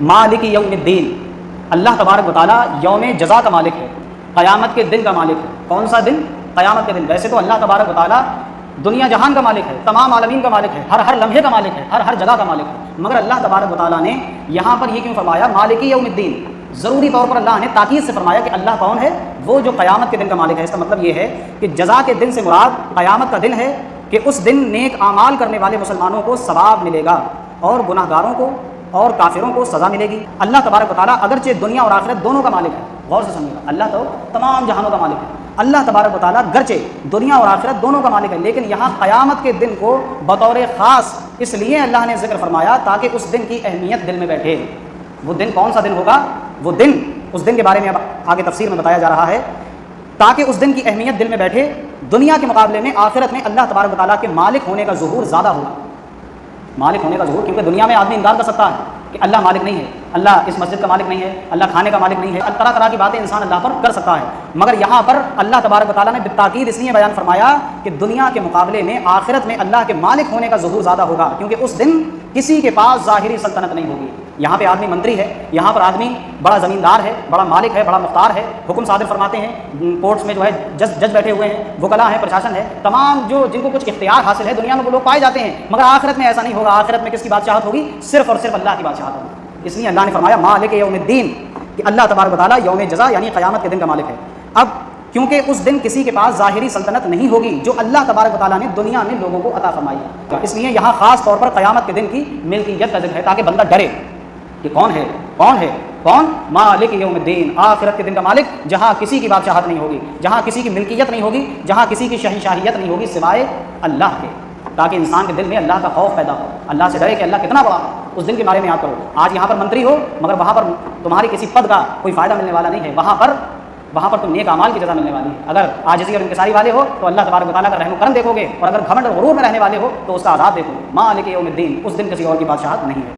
मालिक यौमिद्दीन, अल्लाह तबारक व तआला यौम जज़ा का मालिक है, क़यामत के दिन का मालिक है। कौन सा दिन? क़यामत के दिन। वैसे तो अल्लाह तबारक व तआला दुनिया जहान का मालिक है, तमाम आलमीन का मालिक है, हर लम्हे का मालिक है, हर जगह का मालिक है, मगर अल्लाह तबारक व तआला ने यहाँ पर ये क्यों फरमाया मालिक यौमिद्दीन? ज़रूरी तौर पर अल्लाह ने ताकीद से फरमाया कि अल्लाह कौन है? वो जो क़यामत के दिन का मालिक है। इसका मतलब ये है कि जज़ा के दिन से मुराद क़यामत का दिन है कि उस दिन नेक आमाल करने वाले मुसलमानों को सवाब मिलेगा और गुनाहगारों को और काफिरों को सज़ा मिलेगी। अल्लाह तबारक व तआला अगरचे दुनिया और आखिरत दोनों का मालिक है, गौर से समझिएगा, अल्लाह तो तमाम जहानों का मालिक है। अल्लाह तबारक व तआला गरचे दुनिया और आखिरत दोनों का मालिक है, लेकिन यहाँ क़यामत के दिन को बतौर ख़ास इसलिए अल्लाह ने ज़िक्र फरमाया ताकि उस दिन की अहमियत दिल में बैठे। वो दिन कौन सा दिन होगा? वो दिन, उस दिन के बारे में अब आगे तफसीर में बताया जा रहा है, ताकि उस दिन की अहमियत दिल में बैठे। दुनिया के मुकाबले में आखिरत में अल्लाह तबारक व तआला के मालिक होने का ज़ुहूर ज़्यादा होगा, मालिक होने का ज़ुहूर। क्योंकि दुनिया में आदमी इनकार कर सकता है कि अल्लाह मालिक नहीं है, अल्लाह इस मस्जिद का मालिक नहीं है, अल्लाह खाने का मालिक नहीं है, तरह तरह की बातें इंसान अल्लाह पर कर सकता है। मगर यहाँ पर अल्लाह तबारक व तआला ने बिताकीद इसलिए बयान फरमाया कि दुनिया के मुकाबले में आखिरत में अल्लाह के मालिक होने का ज़ुहूर ज़्यादा होगा, क्योंकि उस दिन किसी के पास ज़ाहिरी सल्तनत नहीं होगी। यहाँ पे आदमी मंत्री है, यहाँ पर आदमी बड़ा ज़मींदार है, बड़ा मालिक है, बड़ा मुख्तार है, हुक्म सादिर फरमाते हैं, कोर्ट्स में जो है जज बैठे हुए हैं, वकला हैं, प्रशासन है, तमाम जो जिनको कुछ इख्तियार हासिल है दुनिया में वो लोग पाए जाते हैं। मगर आखिरत में ऐसा नहीं होगा। आखिरत में किसकी बादशाहत होगी? सिर्फ और सिर्फ अल्लाह की बादशाहत होगी। इसलिए अल्लाह ने फरमाया मालिक यौमिद्दीन कि अल्लाह तबारक व तआला यौम जज़ा यानी क़यामत के दिन का मालिक है। अब क्योंकि उस दिन किसी के पास ज़ाहिरी सल्तनत नहीं होगी जो अल्लाह तबारक व तआला ने दुनिया में लोगों को अता फरमाई है, इसलिए यहाँ ख़ास तौर पर क़यामत के दिन की मिल्कियत का ज़िक्र है ताकि बंदा डरे कि कौन है, कौन है, कौन? मालिक यौमिद्दीन, आखिरत के दिन का मालिक, जहाँ किसी की बादशाहत नहीं होगी, जहाँ किसी की मिल्कियत नहीं होगी, जहाँ किसी की शहंशाहियत नहीं होगी सिवाय अल्लाह के, ताकि इंसान के दिल में अल्लाह का खौफ पैदा हो, अल्लाह से डरे कि अल्लाह कितना बड़ा है। उस दिन के बारे में याद करो। आज यहाँ पर मंत्री हो मगर वहाँ पर तुम्हारी किसी पद का कोई फ़ायदा मिलने वाला नहीं है, वहाँ पर तुम नेक अमाल की जज़ा मिलने वाली है। अगर आजिज़ी और इंकिसारी वाले हो तो अल्लाह तबारक व तआला का रहम करम देखोगे, और अगर घमंड और गुरूर में रहने वाले हो तो उसका आज़ाब देखोगे। मालिक यौमिद्दीन, उस दिन किसी और की बादशाहत नहीं है।